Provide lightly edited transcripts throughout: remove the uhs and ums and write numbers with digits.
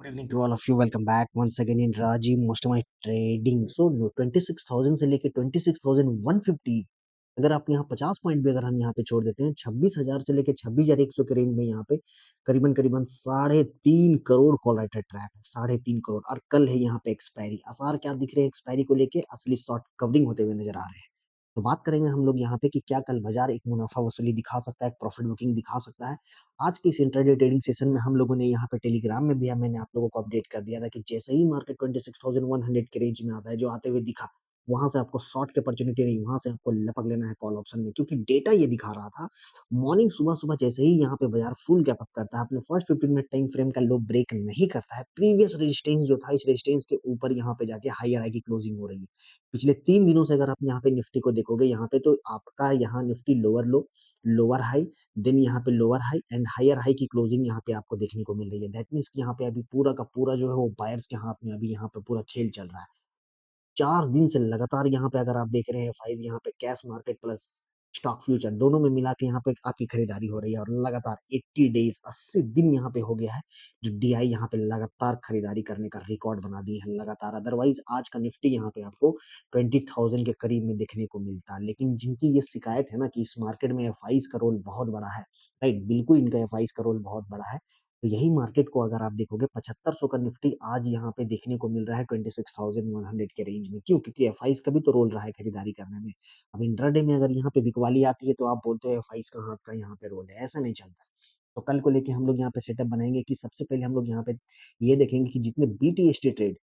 Good evening to all of you. Welcome back once again in Rajeev mastermind trading. So 26,000 से लेके 26,150, अगर आप यहाँ 50 पॉइंट भी अगर हम यहाँ पे छोड़ देते हैं, 26,000 से लेके 26,100 के रेंज में यहाँ पे करीबन करीबन 3.5 करोड़ कॉल राइटर ट्रैप है। 3.5 करोड़। और कल है यहाँ पे एक्सपायरी। आसार क्या दिख रहे हैं एक्सपायरी को लेके? असली शॉर्ट कवरिंग होते हुए नजर आ रहे हैं। तो बात करेंगे हम लोग यहाँ पे कि क्या कल बाजार एक मुनाफा वसूली दिखा सकता है, एक प्रॉफिट बुकिंग दिखा सकता है। आज की इस इंट्राडे ट्रेडिंग सेशन में हम लोगों ने यहाँ पे टेलीग्राम में भी मैंने आप लोगों को अपडेट कर दिया था कि जैसे ही मार्केट 26,100 के रेंज में आता है, जो आते हुए दिखा, वहां से आपको शॉर्ट की अपॉर्चुनिटी नहीं, वहां से आपको लपक लेना है कॉल ऑप्शन में, क्योंकि डेटा ये दिखा रहा था। मॉर्निंग सुबह सुबह जैसे ही यहाँ पे बाजार फुल गैप अप करता है, अपने फर्स्ट 15 मिनट टाइम फ्रेम का लो ब्रेक नहीं करता है, प्रीवियस रेजिस्टेंस जो था, इस रेजिस्टेंस के ऊपर यहाँ पे जाके हायर हाई की क्लोजिंग हो रही है। पिछले 3 दिनों से अगर आप यहाँ पे निफ्टी को देखोगे, यहाँ पे तो आपका यहाँ Nifty lower low, lower high, then यहाँ पे lower high and higher high की क्लोजिंग यहाँ पे आपको देखने को मिल रही है। दैट मीन्स कि यहाँ पे अभी पूरा का पूरा जो है वो बायर्स के हाथ में अभी यहाँ पे पूरा खेल चल रहा है। 4 दिन से लगातार यहाँ पे अगर आप देख रहे हैं फाइज, यहाँ पे cash market plus stock future दोनों में मिला के यहाँ पे आपकी खरीदारी हो रही है, और लगातार 80 डेज 80 दिन यहाँ पे हो गया है जो डीआई यहाँ पे लगातार खरीदारी करने का रिकॉर्ड बना दिए हैं लगातार। अदरवाइज आज का निफ्टी यहाँ पे आपको 20,000 के करीब में देखने को मिलता, लेकिन जिनकी ये शिकायत है ना कि इस मार्केट में एफआईज का रोल बहुत बड़ा है, राइट, बिल्कुल इनका एफआईज का रोल बहुत बड़ा है। तो यही मार्केट को अगर आप देखोगे, 7500 का निफ्टी आज यहाँ पे देखने को मिल रहा है 26,100 के रेंज में। क्यों? क्योंकि एफआईज का भी तो रोल रहा है खरीदारी करने में। अब इंट्राडे में अगर यहाँ पे बिकवाली आती है तो आप बोलते हो एफआईज का हाथ का यहाँ पे रोल है, ऐसा नहीं चलता। तो कल को लेके हम लोग यहाँ पे सेटअप बनाएंगे कि सबसे पहले हम लोग यहाँ पे ये देखेंगे कि जितने बीटीएसटी ट्रेड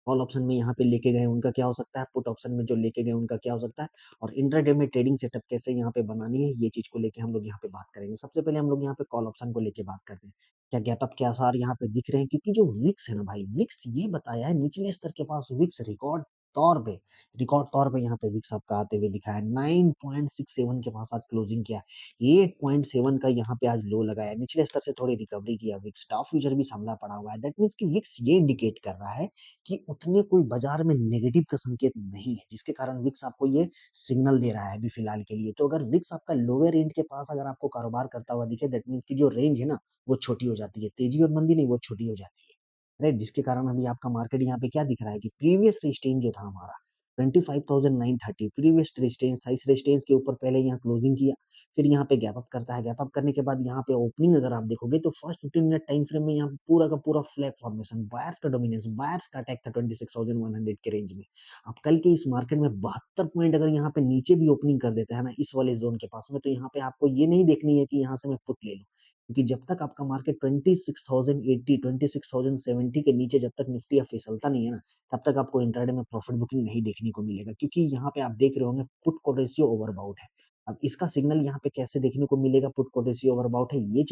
कॉल ऑप्शन में यहाँ पे लेके गए उनका क्या हो सकता है, पुट ऑप्शन में जो लेके गए उनका क्या हो सकता है, और इंट्राडे में ट्रेडिंग सेटअप कैसे यहाँ पे बनानी है, ये चीज को लेके हम लोग यहाँ पे बात करेंगे। सबसे पहले हम लोग यहाँ पे कॉल ऑप्शन को लेके बात करते हैं। क्या गैप अप के आसार यहाँ पे दिख रहे हैं? क्योंकि जो विक्स है ना भाई, विक्स ये बताया है निचले स्तर के पास विक्स रिकॉर्ड तौर पे यहाँ पे विक्स आपका आते हुए दिखा है। 9.67 के पास आज क्लोजिंग किया, 8.7 का यहाँ पे आज लो लगाया, निचले स्तर से थोड़ी रिकवरी किया। विक्स स्टॉक फ्यूचर भी सामना पड़ा हुआ है। दैट मीन्स कि विक्स ये इंडिकेट कर रहा है कि उतने कोई बाजार में नेगेटिव का संकेत नहीं है, जिसके कारण विक्स आपको ये सिग्नल दे रहा है अभी फिलहाल के लिए। तो अगर विक्स आपका लोअर एंड के पास अगर आपको कारोबार करता हुआ दिखे, दैट मीन्स की जो रेंज है ना वो छोटी हो जाती है, तेजी और मंदी नहीं, वो छोटी हो जाती है, राइट। जिसके कारण अभी आपका मार्केट यहाँ पे क्या दिख रहा है कि प्रीवियस रेजिस्टेंस जो था हमारा 25,930 प्रीवियस रेजिस्टेंस था, इस रेजिस्टेंस के ऊपर पहले यहाँ क्लोजिंग किया, फिर यहाँ पे गैप अप करता है। गैप अप करने के बाद यहाँ पे ओपनिंग अगर आप देखोगे तो फर्स्ट 15 मिनट टाइम फ्रेम में यहाँ पे पूरा का पूरा फ्लैग फॉर्मेशन, बायर्स का डोमिनेंस, बायर्स का अटैक था 26,100 के रेंज में। अब कल के इस मार्केट में 72 पॉइंट अगर यहाँ पे नीचे भी ओपनिंग कर देता है ना इस वाले जोन के पास में, तो यहाँ पे आपको ये नहीं देखनी है कि यहाँ से मैं पुट ले लूं, क्योंकि जब तक आपका मार्केट 26,080 26,070 के नीचे जब तक निफ्टी या फिसलता नहीं है ना, तब तक आपको इंट्राडे में प्रॉफिट बुकिंग नहीं देखने को मिलेगा। क्योंकि यहाँ पे आप देख रहे होंगे पुट कॉल रेशियो ओवरबाउट है। अब इसका सिग्नल यहाँ पे कैसे देखने को मिलेगा पुट कॉल रेशियो ओवरबाउट है, ये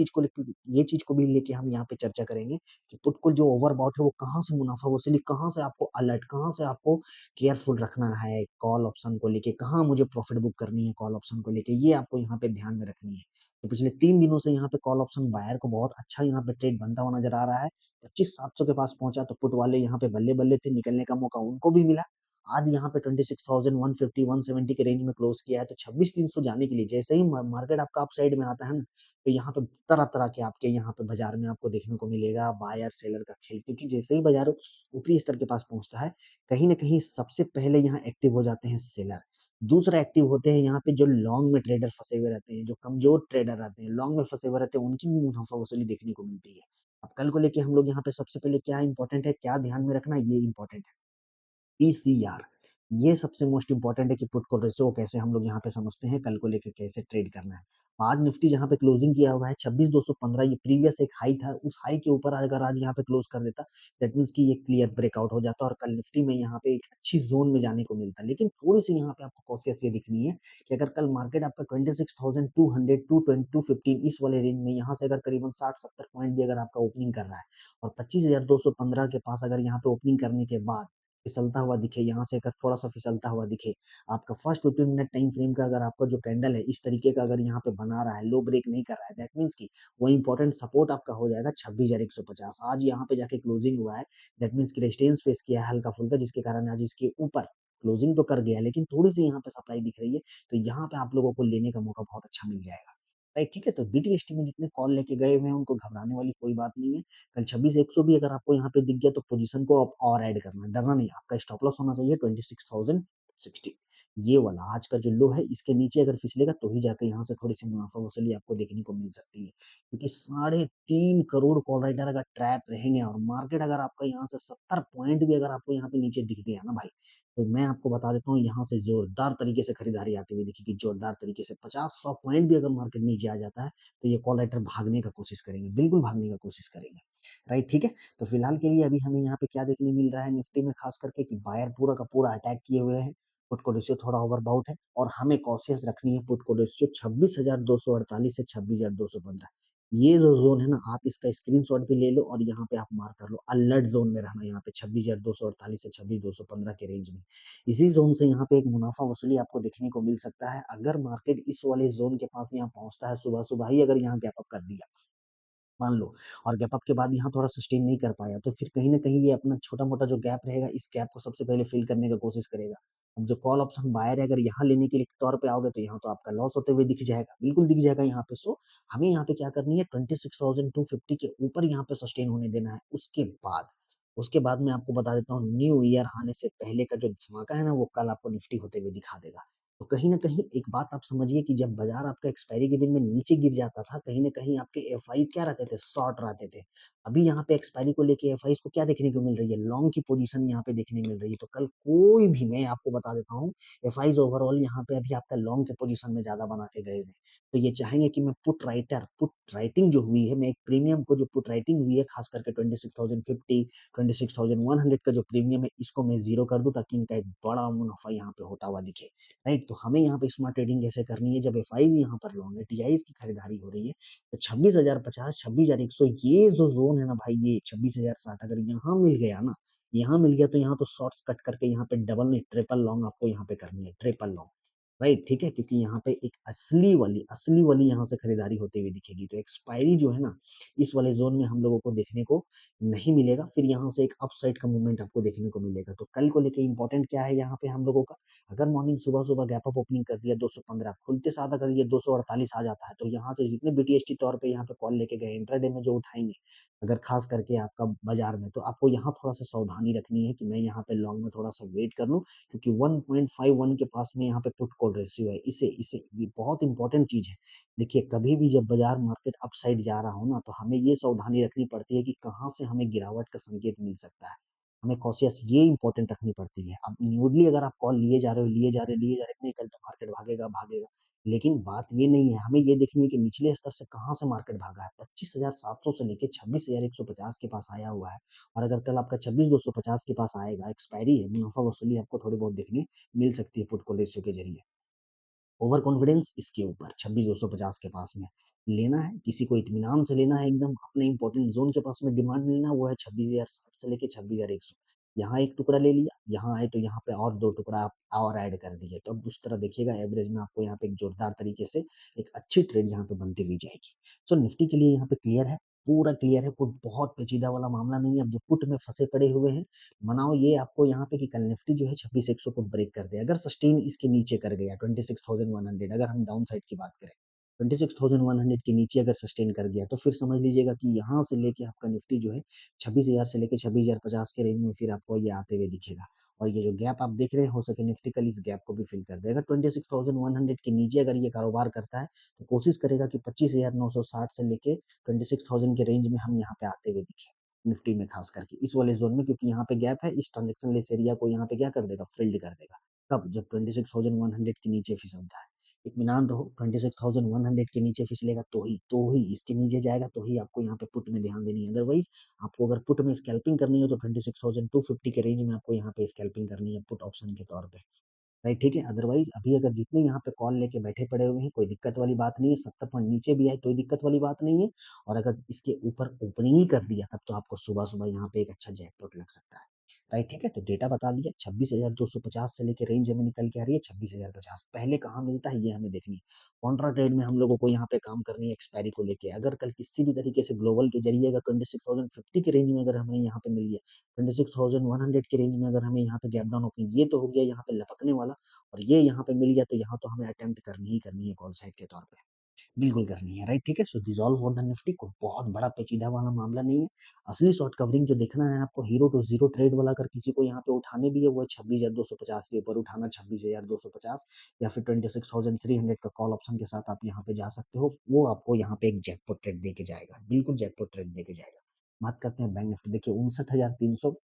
चीज को भी लेके हम यहाँ पे चर्चा करेंगे कि पुट कॉल जो ओवरबाउट है वो कहाँ से मुनाफा वसूली, कहाँ से आपको अलर्ट, कहाँ से आपको केयरफुल रखना है कॉल ऑप्शन को लेके, कहाँ मुझे प्रॉफिट बुक करनी है कॉल ऑप्शन को लेके, ये आपको यहाँ पे ध्यान में रखनी है। तो पिछले 3 दिनों से यहाँ पे कॉल ऑप्शन बायर को बहुत अच्छा यहाँ पे ट्रेड बनता हुआ नजर आ रहा है। 25,700 के पास पहुंचा तो पुट वाले यहाँ पे बल्ले बल्ले थे, निकलने का मौका उनको भी मिला। आज यहाँ पे 26,150 170 के रेंज में क्लोज किया है। तो 26,300 जाने के लिए जैसे ही मार्केट आपका अप साइड में आता है ना, तो यहाँ पे तरह तरह के आपके यहाँ पे बाजार में आपको देखने को मिलेगा बायर सेलर का खेल। क्योंकि जैसे ही बाजार ऊपरी स्तर के पास पहुंचता है, कहीं ना कहीं सबसे पहले यहाँ एक्टिव हो जाते हैं सेलर, दूसरा एक्टिव होते हैं यहाँ पे जो लॉन्ग में ट्रेडर फंसे हुए रहते हैं, जो कमजोर ट्रेडर रहते हैं, लॉन्ग में फंसे हुए रहते हैं, उनकी भी मुनाफा वसूली देखने को मिलती है। अब कल को लेके हम लोग यहाँ पे सबसे पहले क्या इंपॉर्टेंट है, क्या ध्यान में रखना, ये इंपॉर्टेंट है पीसीआर। ये सबसे मोस्ट इंपॉर्टेंट है कि पुट कॉल रेशियो को कैसे हम लोग यहाँ पे समझते हैं, कल को लेके कैसे ट्रेड करना है। आज निफ्टी जहाँ पे क्लोजिंग किया हुआ है 26,215, ये प्रीवियस एक हाई था, उस हाई के ऊपर अगर आज यहाँ पे क्लोज कर देता, दैट मीन्स कि ये क्लियर ब्रेकआउट हो जाता और कल निफ्टी में यहाँ पे एक अच्छी जोन में जाने को मिलता। लेकिन थोड़ी सी यहाँ पे आपको कॉशियस ये दिखनी है कि अगर कल मार्केट आपका 26,200 215 इस वाले रेंज में यहाँ से अगर करीबन 60-70 पॉइंट भी अगर आपका ओपनिंग कर रहा है, और 25,215 के पास अगर यहाँ पे ओपनिंग करने के बाद फिसलता हुआ दिखे, यहाँ से अगर थोड़ा सा फिसलता हुआ दिखे, आपका फर्स्ट 15 मिनट टाइम फ्रेम का अगर आपका जो कैंडल है इस तरीके का अगर यहाँ पे बना रहा है, लो ब्रेक नहीं कर रहा है, दैट मीन्स की वो इंपॉर्टेंट सपोर्ट आपका हो जाएगा 26,150। आज यहाँ पे जाके क्लोजिंग हुआ है, दैट मीन्स की रेजिस्टेंस फेस किया है हल्का फुल्का, जिसके कारण आज इसके ऊपर क्लोजिंग तो कर गया, लेकिन थोड़ी सी यहाँ पे सप्लाई दिख रही है। तो यहाँ पे आप लोगों को लेने का मौका बहुत अच्छा मिल जाएगा। राइट, ठीक है? तो बीटीएसटी में जितने कॉल लेके गए हुए हैं उनको घबराने वाली कोई बात नहीं है। कल 26,100 भी अगर आपको यहाँ पे दिख गया तो पोज़ीशन को आप और ऐड करना है, डरना नहीं है। आपका स्टॉप लॉस होना चाहिए 26,060 ये वाला आज का जो लो है इसके नीचे अगर फिसलेगा तो ही जाके यहाँ से थोड़ी-सी मुनाफ़ा वसूली आपको देखने को मिल सकती है। क्योंकि साढ़े 3 करोड़ कॉल राइटर अगर ट्रैप रहेंगे और मार्केट अगर आपका यहाँ से 70 पॉइंट भी अगर आपको यहाँ पे नीचे दिख गया ना भाई, तो मैं आपको बता देता हूँ यहाँ से ज़ोरदार तरीके से खरीदारी आती हुई दिखेगी, ज़ोरदार तरीके से 50-100 पॉइंट भी अगर मार्केट नीचे आ जाता है, तो ये कॉल राइटर भागने का कोशिश करेंगे, बिल्कुल भागने का कोशिश करेंगे, राइट, ठीक है? तो फिलहाल के लिए अभी हमें यहाँ पे क्या देखने मिल रहा है निफ्टी में खास करके कि बायर पूरा का पूरा अटैक किए हुए हैं, पुट को रेशियो थोड़ा ओवरबाउट है और हमें कॉशियस रखनी है पुट को रेशियो 26,248 से 26,215 ये जो ज़ोन है ना, आप इसका स्क्रीनशॉट भी ले लो और यहाँ पे आप मार्क कर लो, अलर्ट ज़ोन में रहना यहाँ पे 26,248 से 26,215 के रेंज में। इसी ज़ोन से यहाँ पे एक मुनाफ़ा वसूली आपको देखने को मिल सकता है, अगर मार्केट इस वाले ज़ोन के पास यहाँ पहुँचता है, सुबह-सुबह ही अगर यहाँ गैप अप कर दिया, मान लो और गैप अप के बाद यहाँ थोड़ा सस्टेन नहीं कर पाया, तो फिर कहीं न कहीं ये अपना छोटा-मोटा जो गैप रहेगा, इस गैप को सबसे पहले फ़िल करने का कोशिश करेगा। अब जो कॉल ऑप्शन बायर है, अगर यहाँ लेने के लिए तौर पे आओगे, तो यहाँ तो आपका लॉस होते हुए दिख जाएगा, बिल्कुल दिख जाएगा यहाँ पे। सो हमें यहाँ पे क्या करनी है 26,250 के ऊपर यहाँ पे सस्टेन होने देना है। उसके बाद मैं आपको बता देता हूँ न्यू ईयर आने से पहले का जो धमाका है ना, वो कल आपको निफ्टी होते हुए दिखा देगा। तो कहीं न कहीं एक बात आप समझिए कि जब बाज़ार आपका एक्सपायरी के दिन में नीचे गिर जाता था, कहीं न कहीं आपके एफआईज़ क्या रहते थे? शॉर्ट रहते थे। अभी यहाँ पे एक्सपायरी को लेके एफआईज़ को क्या देखने को मिल रही है? लॉन्ग की पोज़ीशन यहाँ पे देखने मिल रही है। तो कल कोई भी मैं आपको बता देता हूँ, एफआईज़ ओवरऑल यहाँ पे अभी आपका लॉन्ग के पोज़ीशन में ज़्यादा बना के गए हुए हैं। तो ये चाहेंगे कि मैं पुट राइटिंग जो हुई है, मैं एक प्रीमियम को जो पुट राइटिंग हुई है, खास करके 26,050, 26,100 का जो प्रीमियम है, इसको मैं ज़ीरो कर दूँ ताकि इनका एक बड़ा मुनाफ़ा यहाँ पे होता हुआ दिखे। राइट? तो हमें यहाँ पे स्मार्ट ट्रेडिंग कैसे करनी है जब एफआईज़ यहाँ पर लॉन्ग है, टीआईज़ की खरीदारी हो रही है, तो 26,050 26,100 ये जो ज़ोन है ना भाई ये 26,060 अगर यहाँ मिल गया ना, यहाँ मिल गया तो यहाँ तो शॉर्ट्स कट करके यहाँ पे डबल नहीं ट्रिपल लॉन्ग आपको यहाँ पे करनी है, ट्रिपल लॉन्ग। राइट? ठीक है? क्योंकि यहाँ पे एक असली वाली यहाँ से खरीदारी होती हुई दिखेगी। तो एक्सपायरी जो है ना, इस वाले ज़ोन में हम लोगों को देखने को नहीं मिलेगा, फिर यहाँ से एक अपसाइड का मूवमेंट आपको देखने को मिलेगा। तो कल को लेके इम्पोर्टेंट क्या है यहाँ पे हम लोगों का अगर मॉर्निंग सुबह-सुबह गैप अप ओपनिंग कर दिया 215 खुलते साथ अगर ये 248 आ जाता है, तो यहाँ से जितने बीटीएसटी तौर पे यहाँ पे कॉल लेके गए इंट्राडे में जो उठाएँगे, अगर खास करके आपका बाज़ार में, तो आपको यहाँ थोड़ा-सा सावधानी रखनी है कि मैं यहाँ पे लॉन्ग में थोड़ा-सा वेट कर लूँ, क्योंकि 1.51 के पास में यहाँ पे पुट कॉल रेशियो है। इसे इसे ये बहुत इंपॉर्टेंट चीज़ है। देखिए, कभी भी जब बाज़ार मार्केट अपसाइड जा रहा हो ना, तो हमें ये सावधानी रखनी पड़ती है कि कहाँ से हमें गिरावट का संकेत मिल सकता है। हमें कॉशियस ये इम्पोर्टेंट रखनी पड़ती है। अब न्यूडली अगर आप कॉल लिए जा रहे हो, लिए जा रहे हो, लिए जा रहे हो, नहीं कल तो मार्केट भागेगा, भागेगा। लेकिन बात ये नहीं है, हमें ये देखनी है कि निचले स्तर से कहाँ से मार्केट भागा है। 25,700 से लेके 26,150 के पास आया हुआ है और अगर कल आपका 26,250 के पास आएगा, एक्सपायरी है, मुनाफ़ा वसूली आपको थोड़ी बहुत देखने मिल सकती है पुट कॉल रेशियो के ज़रिए। ओवर कॉन्फिडेंस इसके ऊपर 26,250 के पास में लेना है, किसी को इत्मीनान से लेना है एकदम अपने इम्पोर्टेंट ज़ोन के पास में डिमांड लेना है, वो है 26,060 से लेके 26,100 यहाँ एक टुकड़ा ले लिया, यहाँ आए तो यहाँ पे और 2 टुकड़ा आप और ऐड कर दिए, तो अब उस तरह देखिएगा एवरेज में आपको यहाँ पे एक जोरदार तरीके से एक अच्छी ट्रेड यहाँ पे बनती हुई जाएगी। सो निफ्टी के लिए यहाँ पे क्लियर है, पूरा क्लियर है, पुट बहुत पेचीदा वाला मामला नहीं है, अब जो पुट में फँसे पड़े हुए हैं मनाओ ये आपको यहाँ पे कि कल निफ्टी जो है 26,100 को ब्रेक कर दे। अगर सस्टेन इसके नीचे कर गया 26,100 अगर हम डाउन साइड की बात करें, 26,100 के नीचे अगर सस्टेन कर गया तो फिर समझ लीजिएगा कि यहाँ से लेके आपका निफ्टी जो है 26,000 से लेके 26,050 के रेंज में फिर आपको ये आते हुए दिखेगा। और ये जो गैप आप देख रहे हैं हो सके निफ्टी कल इस गैप को भी फिल कर दे। अगर 26,100 के नीचे अगर ये कारोबार करता है तो कोशिश करेगा कि 25,960 से लेके 26,000 के रेंज में हम यहाँ पे आते हुए दिखें। निफ्टी में खास करके इस वाले ज़ोन में क्योंकि यहाँ पे गैप है, इस ट्रांज़ैक्शन लेस एरिया को यहाँ पे क्या कर देगा, फ़िल्ड कर देगा। कब? जब 26,100 के नीचे फिसलता है। इत्मीनान रहो 26,100 के नीचे फिसलेगा तो ही इसके नीचे जाएगा तो ही आपको यहाँ पे पुट में ध्यान देनी है। अदरवाइज़ आपको अगर पुट में स्कैल्पिंग करनी है तो 26,250 के रेंज में आपको यहाँ पे स्कैल्पिंग करनी है पुट ऑप्शन के तौर पे। राइट, ठीक है? अदरवाइज़ अभी अगर जितने यहाँ पे कॉल लेके बैठे पड़े हुए हैं, कोई दिक्कत वाली बात नहीं है, 70 पॉइंट नीचे भी आए, कोई दिक्कत वाली बात नहीं है और अगर इसके ऊपर ओपनिंग ही कर दिया, तब तो आपको सुबह-सुबह यहाँ पे एक अच्छा जैकपॉट लग सकता है। राइट, ठीक है? तो डेटा बता दिया, 26,250 से लेके रेंज हमें निकल के आ रही है 26,050 पहले कहाँ मिलता है, ये हमें देखनी है। कॉन्ट्रा ट्रेड में हम लोगों को यहाँ पे काम करनी है एक्सपायरी को लेके। अगर कल किसी भी तरीके से ग्लोबल के ज़रिए अगर 26,050 के रेंज में अगर हमें यहाँ पे मिल गया, 26,100 के रेंज में अगर हमें यहाँ पे गैप डाउन ओपनिंग ये तो हो गया यहाँ पे लपकने वाला और ये यहाँ पे मिल गया तो यहाँ तो हमें अटेम्प्ट करनी ही करनी है कॉल साइड के तौर पे। बिल्कुल करनी है, राइट? ठीक है? सो डिसॉल्व फॉर द निफ्टी कोई बहुत बड़ा पेचीदा वाला मामला नहीं है। असली शॉर्ट कवरिंग जो देखना है आपको हीरो टू ज़ीरो ट्रेड वाला अगर किसी को यहाँ पे उठाने भी है वो है 26,250 के ऊपर उठाना 26,250 या फिर 26,300 का कॉल ऑप्शन के साथ आप यहाँ पे जा सकते हो। वो आपको यहाँ पे एक जैकपॉट ट्रेड देके जाएगा, बिल्कुल जैकपॉट ट्रेड देके जाएगा। बात करते हैं बैंक निफ्टी देखिए 59,300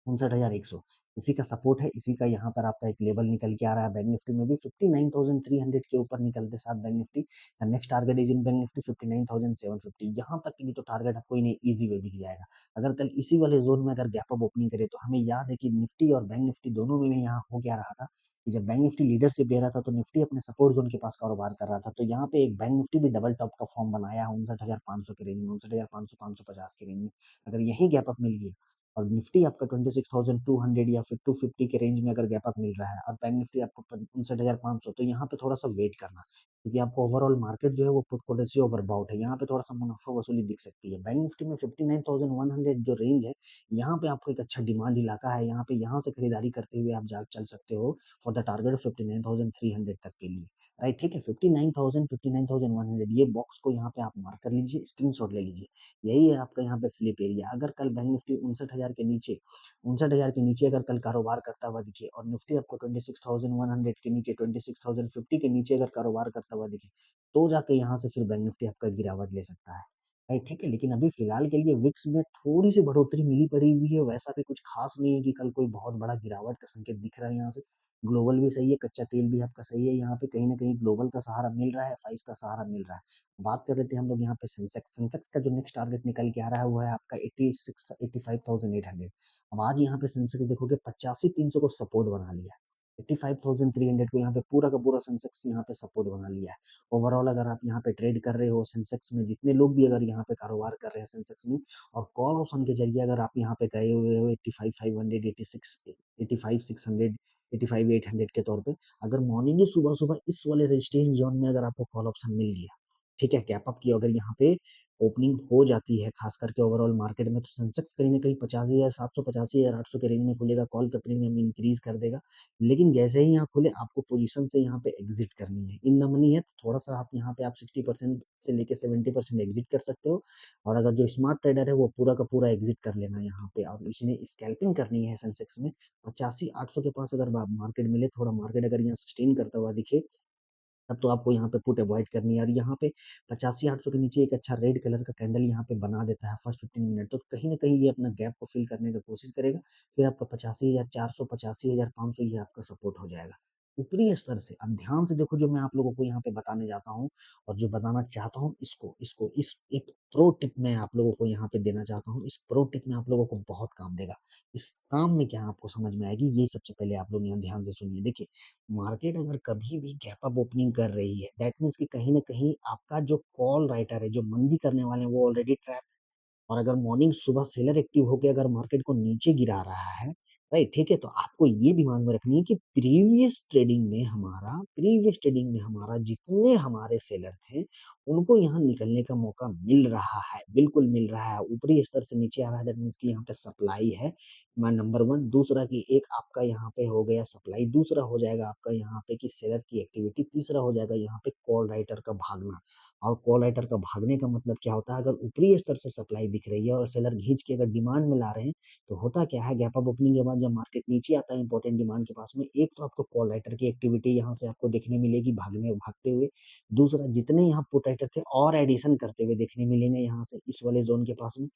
59,100 इसी का सपोर्ट है, इसी का यहाँ पर आपका एक लेवल निकल के आ रहा है बैंक निफ्टी में भी 59,300 के ऊपर निकलते साथ bank Nifty the next target is in bank Nifty 59,750 यहाँ तक के लिए तो टारगेट आपको इन्हें इजी वे दिख जाएगा। अगर कल इसी वाले जोन में अगर गैप अप ओपनिंग करे तो हमें याद है कि निफ्टी और बैंक निफ्टी दोनों में यहाँ हो क्या रहा था कि जब बैंक निफ्टी लीडरशिप दे रहा था तो निफ्टी अपने सपोर्ट जोन के पास कारोबार कर रहा था, तो यहाँ पे एक बैंक निफ्टी भी डबल टॉप का फॉर्म बनाया है 59,500 के रेंज में, 59,500 550 के रेंज में। अगर यही गैप अप मिल गया और निफ्टी आपका 26,200 या फिर 250 के रेंज में अगर गैप अप मिल रहा है और बैंक निफ्टी आपको 59,500, तो यहाँ पे थोड़ा सा वेट करना, क्योंकि आपको ओवरऑल मार्केट जो है वो पुट से ओवरबाउट है, यहाँ पे थोड़ा सा मुनाफा वसूली दिख सकती है। बैंक निफ्टी में 59,100 जो रेंज है, यहाँ पे आपको एक अच्छा डिमांड इलाका है, यहाँ पे यहाँ से खरीदारी करते हुए आप जा चल सकते हो फॉर द टारगेट 59,300 तक के लिए, राइट? ठीक है, 59,000 59,100 ये बॉक्स को यहाँ पे आप मार्क कर लीजिए, स्क्रीनशॉट ले लीजिए। यही है आपका यहाँ पे फ्लिप एरिया। अगर कल बैंक निफ्टी 59,000 के नीचे अगर कल कारोबार करता हुआ दिखे और निफ्टी आपको 26,100 के नीचे 26,050 के नीचे अगर कारोबार करता हुआ दिखे, तो जाके यहाँ से फिर बैंक निफ्टी आपका गिरावट ले सकता है, राइट? ठीक है, लेकिन अभी फिलहाल के लिए विक्स में थोड़ी सी बढ़ोतरी मिली पड़ी हुई है, वैसा भी कुछ खास नहीं है कि कल कोई बहुत बड़ा गिरावट का संकेत दिख रहा है यहाँ से। ग्लोबल भी सही है, कच्चा तेल भी आपका सही है, यहाँ पे कहीं ना कहीं ग्लोबल का सहारा मिल रहा है, फाइस का सहारा मिल रहा है। बात कर रहे थे हम लोग यहाँ पे सेंसेक्स सेंसेक्स का जो नेक्स्ट टारगेट निकल के आ रहा है वो है आपका 85,800। अब आज यहाँ पे सेंसेक्स देखोगे 85,300 को सपोर्ट बना लिया है, 85,300 को यहाँ पे पूरा का पूरा सेंसेक्स यहाँ पे सपोर्ट बना लिया है। ओवरऑल अगर आप यहाँ पे ट्रेड कर रहे हो सेंसेक्स में, जितने लोग भी अगर यहाँ पे कारोबार कर रहे हैं सेंसेक्स में और कॉल ऑप्शन के जरिए अगर आप यहाँ पे गए हुए हो 85,500 86,600 85,800 के तौर पे, अगर मॉर्निंग ही सुबह सुबह इस वाले रेजिस्टेंस जोन में अगर आपको कॉल ऑप्शन मिल गया, ठीक है, गैप अप की अगर यहाँ पे ओपनिंग हो जाती है खास करके ओवरऑल मार्केट में, तो सेंसेक्स कहीं ना कहीं 85,700 85,800 के रेंज में खुलेगा, कॉल का प्रीमियम इंक्रीज कर देगा। लेकिन जैसे ही यहाँ खुले आपको पोजीशन से यहाँ पे एग्जिट करनी है, इन द मनी है तो थोड़ा सा आप यहाँ पे आप 60% से लेके 70% एग्जिट कर सकते हो। और अगर जो स्मार्ट ट्रेडर है वो पूरा का पूरा एग्जिट कर लेना यहाँ पे, और इसमें स्कैल्पिंग करनी है सेंसेक्स में 85,800 के पास अगर मार्केट मिले, थोड़ा मार्केट अगर यहाँ सस्टेन करता हुआ दिखे, तब तो आपको यहाँ पे पुट अवॉइड करनी है। और यहाँ पे 85,800 के नीचे एक अच्छा रेड कलर का कैंडल यहाँ पे बना देता है फर्स्ट 15 मिनट, तो कहीं ना कहीं ये अपना गैप को फिल करने का कोशिश करेगा। फिर आपका 85,400 85,500 ये आपका सपोर्ट हो जाएगा ऊपरी स्तर से। अब ध्यान से देखो जो मैं आप लोगों को यहाँ पे बताने जाता हूँ और जो बताना चाहता हूँ, इसको इसको इस एक प्रो टिप मैं आप लोगों को यहाँ पे देना चाहता हूँ। इस प्रो टिप में आप लोगों को बहुत काम देगा। इस काम में क्या आपको समझ में आएगी, ये सबसे पहले आप लोग यहाँ ध्यान से सुनिए। देखिए, मार्केट अगर कभी भी गैप अप ओपनिंग कर रही है, दैट मीन्स कि कहीं ना कहीं आपका जो कॉल राइटर है, जो मंदी करने वाले हैं, वो ऑलरेडी ट्रैप। और अगर मॉर्निंग सुबह सेलर एक्टिव होकर अगर मार्केट को नीचे गिरा रहा है, राइट, ठीक है, तो आपको ये दिमाग में रखनी है कि प्रीवियस ट्रेडिंग में हमारा जितने हमारे सेलर थे उनको यहाँ निकलने का मौका मिल रहा है, बिल्कुल मिल रहा है। ऊपरी स्तर से नीचे आ रहा है, दैट मीन्स कि यहाँ पे सप्लाई है। मैं नंबर वन, दूसरा कि एक आपका यहाँ पे हो गया सप्लाई, दूसरा हो जाएगा आपका यहाँ पे कि सेलर की एक्टिविटी, तीसरा हो जाएगा यहाँ पे कॉल राइटर का भागना। और कॉल राइटर का भागने का मतलब क्या होता है, अगर ऊपरी स्तर से सप्लाई दिख रही है और सेलर खींच के अगर डिमांड में ला रहे हैं, तो होता क्या है, गैप अप ओपनिंग के बाद जब मार्केट नीचे आता है इंपॉर्टेंट डिमांड के पास में, एक तो आपको कॉल राइटर की एक्टिविटी यहाँ से आपको देखने मिलेगी भागने भागते हुए, दूसरा जितने यहाँ पुट राइटर थे और एडिशन करते हुए देखने मिलेंगे यहाँ से इस वाले जोन के पास में।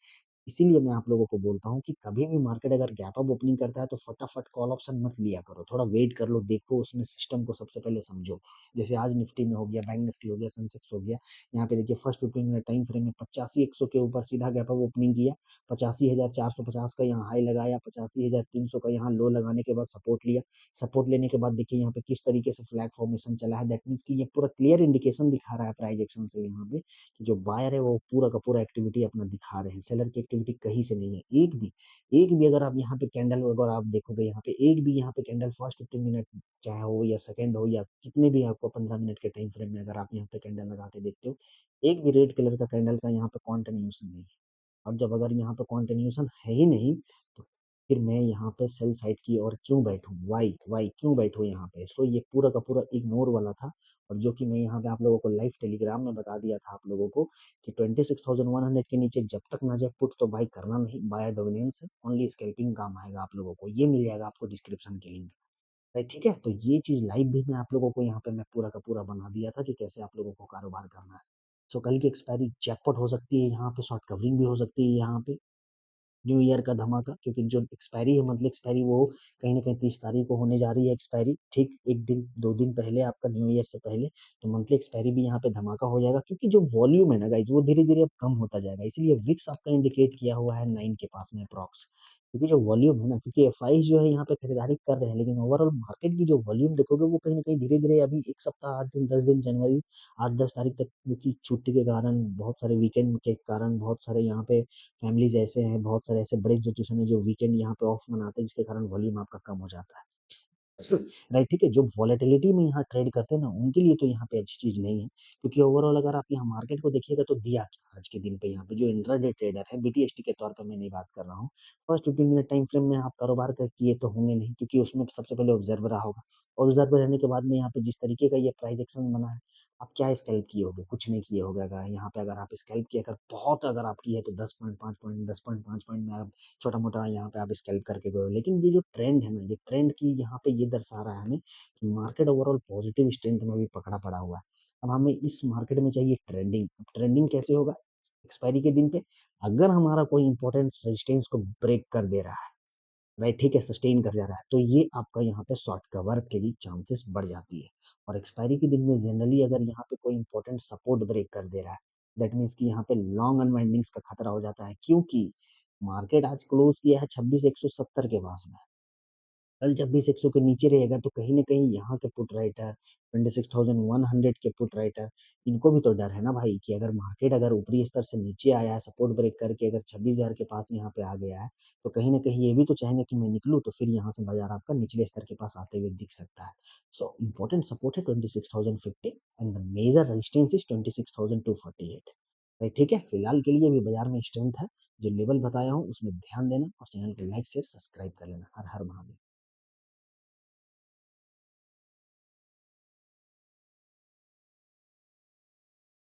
इसीलिए मैं आप लोगों को बोलता हूँ कि कभी भी मार्केट अगर गैप अप ओपनिंग करता है तो फटाफट कॉल ऑप्शन मत लिया करो, थोड़ा वेट कर लो, देखो उसमें सिस्टम को सबसे पहले समझो। जैसे आज निफ्टी में हो गया, बैंक निफ्टी हो गया, सेंसेक्स हो गया, यहाँ पे देखिए फर्स्ट 15 मिनट टाइम फ्रेम में 85,100 के ऊपर सीधा गैप अप ओपनिंग किया, 85,450 का यहाँ हाई लगाया, 85,300 का यहाँ लो लगाने के बाद सपोर्ट लिया। सपोर्ट लेने के बाद देखिए यहाँ पे किस तरीके से फ्लैग फॉर्मेशन चला है, दैट मीन्स कि ये पूरा क्लियर इंडिकेशन दिखा रहा है प्राइस एक्शन से यहाँ पे कि जो बायर है वो पूरा का पूरा एक्टिविटी अपना दिखा रहे हैं, सेलर की एक्टिविटी कहीं से नहीं है। एक भी अगर आप यहाँ पे कैंडल अगर आप देखोगे यहाँ पे एक भी यहाँ पे कैंडल फर्स्ट 15 मिनट चाहे हो या सेकंड हो या कितने भी आपको 15 मिनट के टाइम फ्रेम में अगर आप यहाँ पे कैंडल लगा के देखते हो, एक भी रेड कलर का कैंडल का यहाँ पे कॉन्टिन्यूशन नहीं है। और जब अगर यहाँ पे कॉन्टिन्यूशन है ही नहीं, तो फिर मैं यहाँ पे सेल साइड की ओर क्यों बैठूँ? व्हाई? व्हाई क्यों बैठूँ यहाँ पे? सो ये पूरा का पूरा इग्नोर वाला था, और जो कि मैं यहाँ पे आप लोगों को लाइव टेलीग्राम में बता दिया था आप लोगों को कि 26,100 के नीचे जब तक ना जाए पुट तो बाय करना नहीं, बाय डोमिनेंस है, ओनली स्कैल्पिंग काम आएगा आप लोगों को। ये मिल जाएगा आपको डिस्क्रिप्शन के लिंक। राइट, ठीक है? तो ये चीज़ लाइव भी मैं आप लोगों को यहाँ पे मैं पूरा का पूरा बना दिया था कि कैसे आप लोगों को कारोबार करना है। सो कल की एक्सपायरी जैकपॉट हो सकती है यहाँ पे, शॉर्ट कवरिंग भी हो सकती है यहाँ पे। न्यू ईयर का धमाका, क्योंकि जो एक्सपायरी है, मंथली एक्सपायरी, वो कहीं न कहीं 30 तारीख को होने जा रही है एक्सपायरी, ठीक 1 दिन 2 दिन पहले आपका न्यू ईयर से पहले, तो मंथली एक्सपायरी भी यहाँ पे धमाका हो जाएगा, क्योंकि जो वॉल्यूम है ना गाइज़, वो धीरे-धीरे अब कम होता जाएगा। इसीलिए विक्स आपका इंडिकेट किया हुआ है 9 के पास में अप्रॉक्स, क्योंकि जो वॉल्यूम है ना, क्योंकि एफआईज़ जो है यहाँ पे खरीदारी कर रहे हैं, लेकिन ओवरऑल मार्केट की जो वॉल्यूम देखोगे वो कहीं न कहीं धीरे-धीरे अभी 1 सप्ताह, 8 दिन, 10 दिन, जनवरी 8-10 तारीख तक, क्योंकि छुट्टी के कारण, बहुत सारे वीकेंड के कारण, बहुत सारे यहाँ पे फैमिलीज़ ऐसे हैं, बहुत सारे ऐसे बड़े इंस्टीट्यूशन हैं जो वीकेंड यहाँ पे ऑफ मनाते हैं, जिसके कारण वॉल्यूम आपका कम हो जाता है। राइट, ठीक है? जो वोलेटिलिटी में यहाँ ट्रेड करते हैं ना, उनके लिए तो यहाँ पे अच्छी चीज़ नहीं है, क्योंकि ओवरऑल अगर आप यहाँ मार्केट को देखिएगा तो दिया क्या आज के दिन पे यहाँ पे जो इंट्राडे ट्रेडर है, बीटीएसटी के तौर पे मैं नहीं बात कर रहा हूँ। फर्स्ट 15 मिनट टाइम फ्रेम में आप कारोबार किए तो होंगे नहीं, क्योंकि उसमें सबसे पहले ऑब्जर्वर रहा होगा। ऑब्जर्वर रहने के बाद में यहाँ पे जिस तरीके का ये प्राइस एक्शन बना है, आप क्या स्कैल्प किए होगे? कुछ नहीं किए होगे। अगर यहाँ पे अगर आप स्कैल्प किए, अगर बहुत अगर आप किए तो 10 पॉइंट, 5 पॉइंट, 10.5 पॉइंट में आप छोटा-मोटा यहाँ पे आप स्कैल्प करके गए हो। लेकिन ये जो ट्रेंड है ना, ये ट्रेंड की यहाँ पे ये दर्शा रहा है हमें कि मार्केट ओवरऑल पॉजिटिव स्ट्रेंथ में भी पकड़ा पड़ा हुआ है। अब हमें इस मार्केट में चाहिए ट्रेंडिंग। अब ट्रेंडिंग कैसे होगा? एक्सपायरी के दिन पे अगर हमारा कोई इंपॉर्टेंट रेजिस्टेंस को ब्रेक कर दे रहा है, राइट, ठीक है, सस्टेन कर जा रहा है, तो ये आपका यहाँ पे शॉर्ट कवर के लिए चांसेस बढ़ जाती है। और एक्सपायरी के दिन में जनरली अगर यहाँ पे कोई इंपॉर्टेंट सपोर्ट ब्रेक कर दे रहा है, दैट मीन्स कि यहाँ पे लॉन्ग अनवाइंडिंग्स का खतरा हो जाता है, क्योंकि मार्केट आज क्लोज किया है 26,170 के पास में। कल जब भी 600 के नीचे रहेगा तो कहीं न कहीं यहाँ के पुट राइटर, 26,100 के पुट राइटर, इनको भी तो डर है ना भाई कि अगर मार्केट अगर ऊपरी स्तर से नीचे आया है, सपोर्ट ब्रेक करके अगर 26,000 के पास यहाँ पे आ गया है, तो कहीं न कहीं ये भी तो चाहेंगे कि मैं निकलूँ, तो फिर यहाँ से बाज़ार आपका निचले स्तर के पास आते हुए दिख सकता है। सो इम्पोर्टेंट सपोर्ट है 26,050 and the major resistance is 26,248। Right, ठीक है? फिलहाल के लिए अभी बाज़ार में स्ट्रेंथ है। जो लेवल बताया हूँ उसमें ध्यान देना और चैनल को लाइक, शेयर, सब्सक्राइब कर लेना। हर हर महादेव।